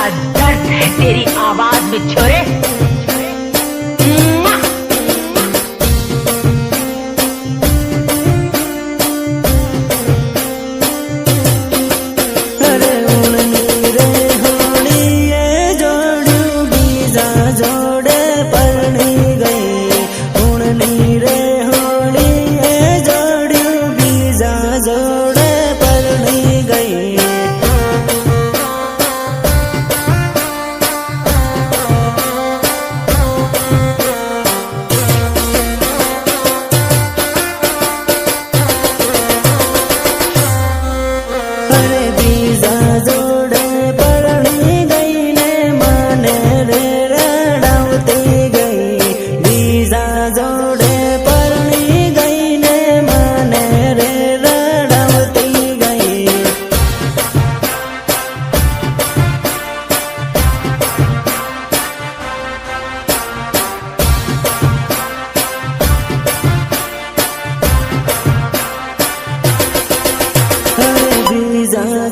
दर्द है तेरी आवाज में छोरे।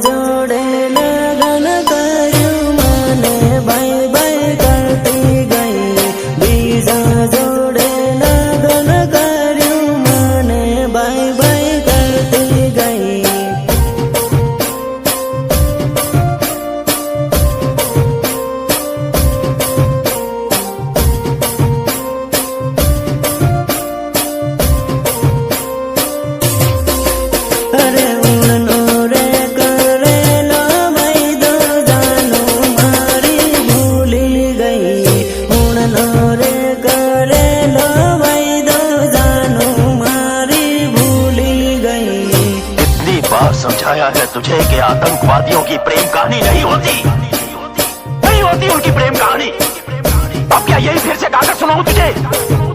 जोड़े लगन कर्યું મને બાય બાય કરતી ગઈ બીજા જોડે લગન કર્યું મને બાય બાય કરતી ગઈ અરે समझाया है तुझे कि आतंकवादियों की प्रेम कहानी नहीं होती उनकी प्रेम कहानी। अब क्या यही फिर से गाकर सुनाऊं तुझे?